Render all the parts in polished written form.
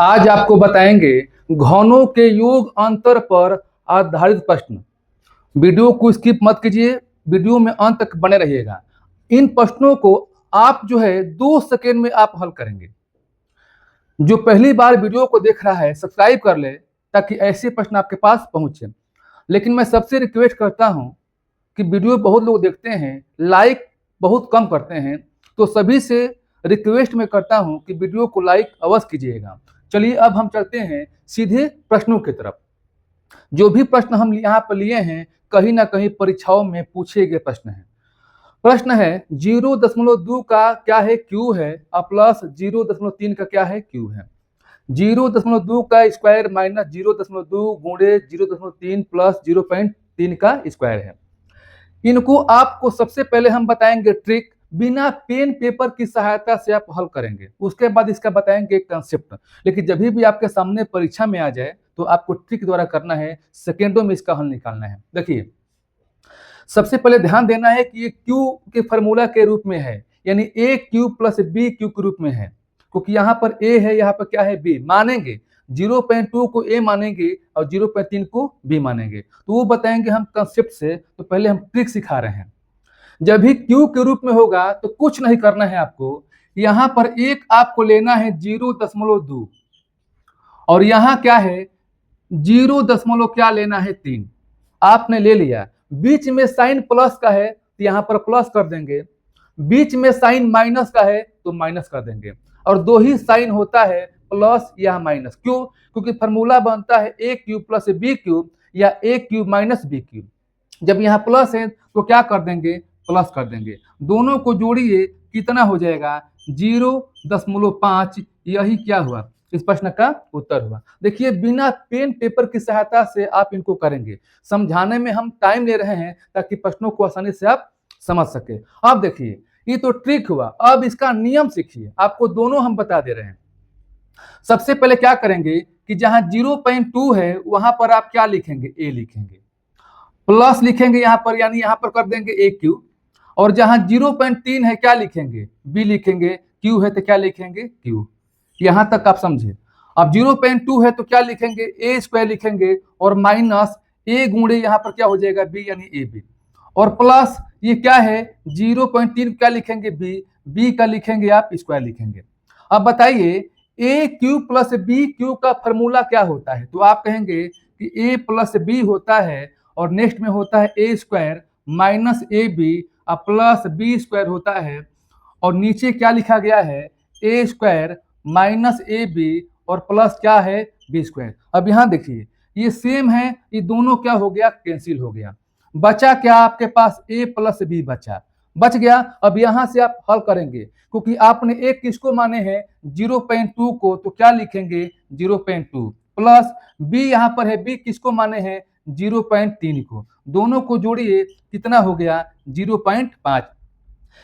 आज आपको बताएंगे घनों के योग अंतर पर आधारित प्रश्न। वीडियो को स्किप मत कीजिए, वीडियो में अंत तक बने रहिएगा। इन प्रश्नों को आप 2 सेकेंड में आप हल करेंगे। जो पहली बार वीडियो को देख रहा है सब्सक्राइब कर ले ताकि ऐसे प्रश्न आपके पास पहुंचे। लेकिन मैं सबसे रिक्वेस्ट करता हूं कि वीडियो बहुत लोग देखते हैं, लाइक बहुत कम करते हैं, तो सभी से रिक्वेस्ट मैं करता हूं कि वीडियो को लाइक अवश्य कीजिएगा। चलिए अब हम चलते हैं सीधे प्रश्नों की तरफ। जो भी प्रश्न हम यहाँ पर लिए हैं कहीं ना कहीं परीक्षाओं में पूछे गए प्रश्न हैं। प्रश्न है 0.2 का क्या है क्यू है और प्लस 0.3 का क्या है क्यू है। 0.2 का स्क्वायर माइनस 0.2 गुणे 0.3 प्लस 0.3 का स्क्वायर है। इनको आपको सबसे पहले हम बताएंगे ट्रिक, बिना पेन पेपर की सहायता से आप हल करेंगे। उसके बाद इसका बताएंगे कंसेप्ट। लेकिन जब भी आपके सामने परीक्षा में आ जाए तो आपको ट्रिक द्वारा करना है, सेकेंडों में इसका हल निकालना है। देखिए, सबसे पहले ध्यान देना है कि ये क्यू के फॉर्मूला के रूप में है, यानी ए क्यू प्लस बी क्यू के रूप में है, क्योंकि यहाँ पर ए है, यहाँ पर क्या है बी। मानेंगे 0.2 को ए मानेंगे और 0.3 को बी मानेंगे, तो वो बताएंगे हम कंसेप्ट से। तो पहले हम ट्रिक सिखा रहे हैं। जब भी क्यू के रूप में होगा तो कुछ नहीं करना है आपको। यहाँ पर एक आपको लेना है 0.2 और यहाँ क्या है 0 क्या लेना है 3। आपने ले लिया। बीच में साइन प्लस का है तो यहाँ पर प्लस कर देंगे, बीच में साइन माइनस का है तो माइनस कर देंगे, और दो ही साइन होता है प्लस या माइनस। क्यों? क्योंकि फॉर्मूला बनता है ए क्यूब प्लस बी क्यूब या ए क्यूब माइनस बी क्यूब। जब यहाँ प्लस है तो क्या कर देंगे, प्लस कर देंगे। दोनों को जोड़िए, कितना हो जाएगा 0.5। यही क्या हुआ, इस प्रश्न का उत्तर हुआ। देखिए, बिना पेन पेपर की सहायता से आप इनको करेंगे। समझाने में हम टाइम ले रहे हैं ताकि प्रश्नों को आसानी से आप समझ सके। अब देखिए, ये तो ट्रिक हुआ, अब इसका नियम सीखिए। आपको दोनों हम बता दे रहे हैं। सबसे पहले क्या करेंगे कि जहां 0.2 है वहां पर आप क्या लिखेंगे, ए लिखेंगे, प्लस लिखेंगे यहाँ पर, यानी यहाँ पर कर देंगे ए क्यू। और जहां 0.3 है क्या लिखेंगे, बी लिखेंगे। क्यू है तो क्या लिखेंगे, क्यू। यहां तक आप समझे। अब 0.2 है तो क्या लिखेंगे, ए स्क्वायर लिखेंगे, और माइनस ए गुणे यहाँ पर क्या हो जाएगा बी, यानी ए बी। और प्लस ये क्या है 0.3 क्या लिखेंगे, बी, बी का लिखेंगे आप स्क्वायर लिखेंगे। अब बताइए ए क्यू प्लस बी क्यू का फॉर्मूला क्या होता है, तो आप कहेंगे कि ए प्लस बी होता है और नेक्स्ट में होता है A square minus A B plus B square होता है, और नीचे क्या लिखा गया है A square minus A B और प्लस क्या है बी स्क्वायर। अब यहाँ देखिए ये सेम है, ये दोनों क्या हो गया, कैंसिल हो गया। बचा क्या आपके पास, ए प्लस बी बच गया। अब यहाँ से आप हल करेंगे, क्योंकि आपने एक किसको माने हैं 0.2 को, तो क्या लिखेंगे 0.2 प्लस बी, यहाँ पर है बी किसको माने हैं 0.3 को। दोनों को जोड़िए, कितना हो गया 0.5।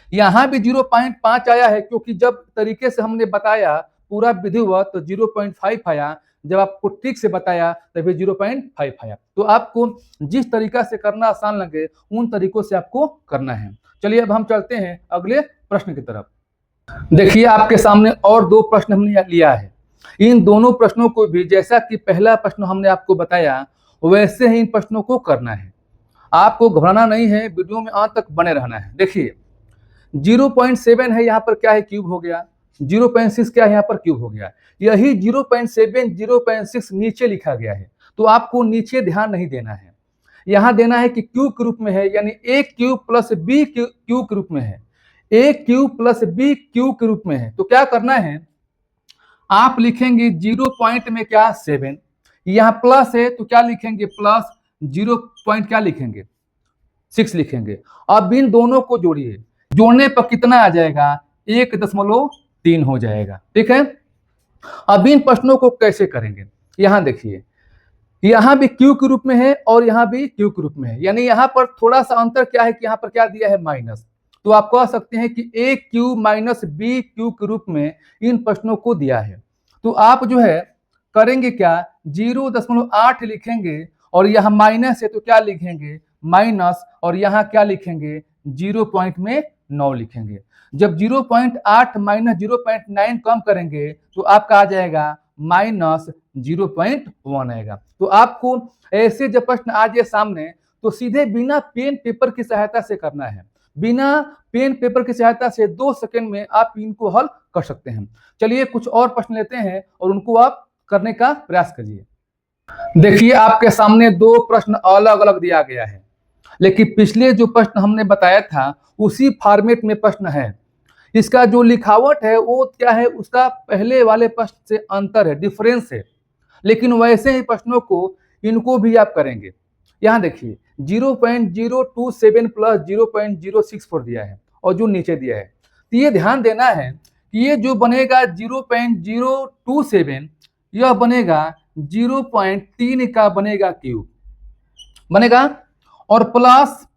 यहाँ भी 0.5 आया है, क्योंकि जब तरीके से हमने बताया पूरा विधिवत तो 0.5 आया, जब आपको ट्रिक से बताया तभी 0.5 आया। तो आपको जिस तरीका से करना आसान लगे उन तरीकों से आपको करना है। चलिए अब हम चलते हैं अगले प्रश्न की तरफ। देखिए, आपके सामने और 2 प्रश्न हमने लिया है। इन दोनों प्रश्नों को भी जैसा कि पहला प्रश्न हमने आपको बताया वैसे ही इन प्रश्नों को करना है। आपको घबराना नहीं है, वीडियो में अंत तक बने रहना है। देखिए 0.7 है, यहाँ पर क्या है क्यूब हो गया, 0.6 क्या है यहाँ पर क्यूब हो गया। यही 0.7 0.6 नीचे लिखा गया है, तो आपको नीचे ध्यान नहीं देना है। यहाँ देना है कि क्यू के रूप में है, यानी ए क्यू प्लस बी क्यू के रूप में है, ए क्यू प्लस बी क्यू के रूप में है। तो क्या करना है, आप लिखेंगे 0 पॉइंट में क्या 7, यहाँ प्लस है तो क्या लिखेंगे प्लस 0 पॉइंट क्या लिखेंगे 6 लिखेंगे। अब इन दोनों को जोड़िए, जोड़ने पर कितना आ जाएगा 1.3 हो जाएगा। ठीक है, अब इन प्रश्नों को कैसे करेंगे, यहाँ देखिए, यहाँ भी क्यू के रूप में है और यहाँ भी क्यू के रूप में है, यानी यहाँ पर थोड़ा सा अंतर क्या है कि यहाँ पर क्या दिया है माइनस। तो आप कह सकते हैं कि ए क्यू माइनस बी क्यू के रूप में इन प्रश्नों को दिया है। तो आप करेंगे क्या 0.8 लिखेंगे, और यहाँ माइनस है तो क्या लिखेंगे माइनस, और यहाँ क्या लिखेंगे 0.9 लिखेंगे। जब 0.8 माइनस 0.9 कम करेंगे तो आपका आ जाएगा माइनस 0.1 आएगा। तो आपको ऐसे जब प्रश्न आ जाए सामने तो सीधे बिना पेन पेपर की सहायता से करना है। बिना पेन पेपर की सहायता से 2 सेकंड में आप इनको हल कर सकते हैं। चलिए कुछ और प्रश्न लेते हैं और उनको आप करने का प्रयास करिए। देखिए आपके सामने 2 प्रश्न अलग अलग दिया गया है, लेकिन पिछले जो प्रश्न हमने बताया था उसी फॉर्मेट में प्रश्न है। इसका जो लिखावट है वो क्या है, उसका पहले वाले प्रश्न से अंतर है, डिफरेंस है, लेकिन वैसे ही प्रश्नों को इनको भी आप करेंगे। यहाँ देखिए 0.027 प्लस 0.064 दिया है और जो नीचे दिया है, तो ये ध्यान देना है कि ये जो बनेगा 0.027 यह बनेगा 0.3 का बनेगा क्यूब बनेगा, और प्लस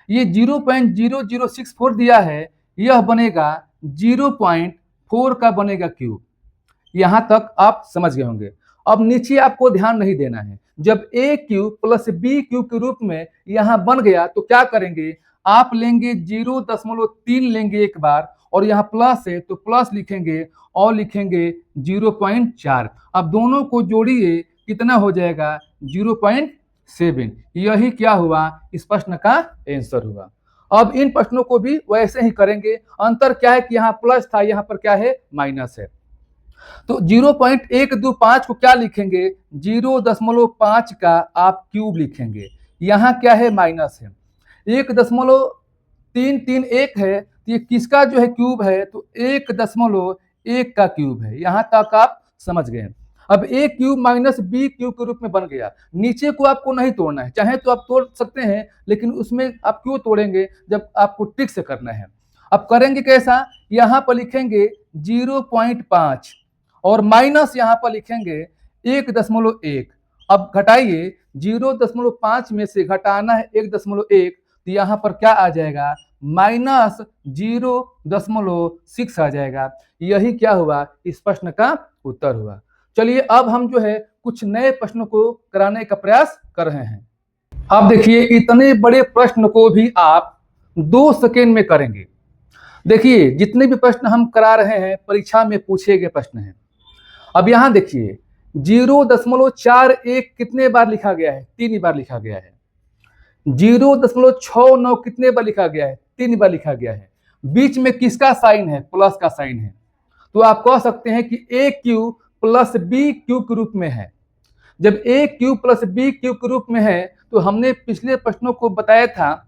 ये 0.0064 दिया है यह बनेगा 0.4 का बनेगा क्यूब। यहां तक आप समझ गए होंगे। अब नीचे आपको ध्यान नहीं देना है। जब a cube plus b cube के रूप में यहां बन गया तो क्या करेंगे, आप लेंगे 0.3 लेंगे एक बार, और यहाँ प्लस है तो प्लस लिखेंगे और लिखेंगे 0.4। अब दोनों को जोड़िए कितना हो जाएगा 0.7। यही क्या हुआ, इस प्रश्न का आंसर हुआ। अब इन प्रश्नों को भी वैसे ही करेंगे। अंतर क्या है कि यहाँ प्लस था, यहाँ पर क्या है माइनस है। तो 0.125 को क्या लिखेंगे, 0.5 का आप क्यूब लिखेंगे। यहाँ क्या है माइनस है, 1.331 है, तो ये किसका जो है क्यूब है, तो 1.1 का क्यूब है। यहाँ तक आप समझ गए। अब a cube minus b cube के रूप में बन गया। नीचे को आपको नहीं तोड़ना है, चाहे तो आप तोड़ सकते हैं, लेकिन उसमें आप क्यों तोड़ेंगे जब आपको ट्रिक से करना है। अब करेंगे कैसा, यहाँ पर लिखेंगे 0.5 और माइनस यहाँ पर लिखेंगे 1.1। अब घटाइए, 0.5 में से घटाना है 1.1, तो यहाँ पर क्या आ जाएगा माइनस 0.6 आ जाएगा। यही क्या हुआ, इस प्रश्न का उत्तर हुआ। चलिए अब हम जो है कुछ नए प्रश्नों को कराने का प्रयास कर रहे हैं। अब देखिए इतने बड़े प्रश्न को भी आप 2 सेकेंड में करेंगे। देखिए जितने भी प्रश्न हम करा रहे हैं परीक्षा में पूछे गए प्रश्न हैं। अब यहाँ देखिए 0.41 कितने बार लिखा गया है, 3 बार लिखा गया है। 0.69 कितने बार लिखा गया है, 3 बार लिखा गया है। बीच में किसका साइन है, प्लस का साइन है। तो आप कह सकते हैं कि a cube plus b cube के रूप में है। जब a cube plus b cube के रूप में है तो हमने पिछले प्रश्नों को बताया था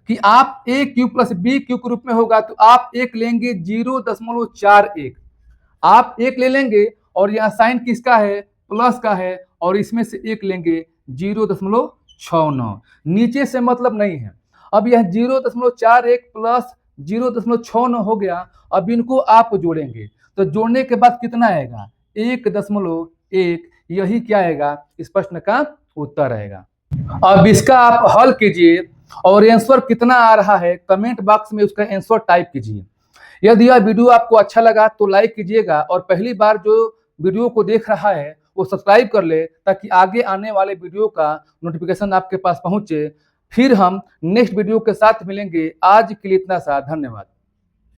कि आप a cube plus b cube के रूप में होगा तो आप एक लेंगे 0.41, आप एक ले लेंगे और यहाँ साइन किसका है, प्लस का है, और इसमें से एक लेंगे 0.69। नीचे से मतलब नहीं है। अब यह 0.41 प्लस 0.69 हो गया। अब इनको आप जोड़ेंगे तो जोड़ने के बाद कितना आएगा 1.1। यही क्या आएगा, इस प्रश्न का उत्तर आएगा। अब इसका आप हल कीजिए और आंसर कितना आ रहा है कमेंट बॉक्स में उसका आंसर टाइप कीजिए। यदि यह वीडियो आपको अच्छा लगा तो लाइक कीजिएगा, और पहली बार जो वीडियो को देख रहा है वो सब्सक्राइब कर ले ताकि आगे आने वाले वीडियो का नोटिफिकेशन आपके पास पहुंचे। फिर हम नेक्स्ट वीडियो के साथ मिलेंगे। आज के लिए इतना सा, धन्यवाद।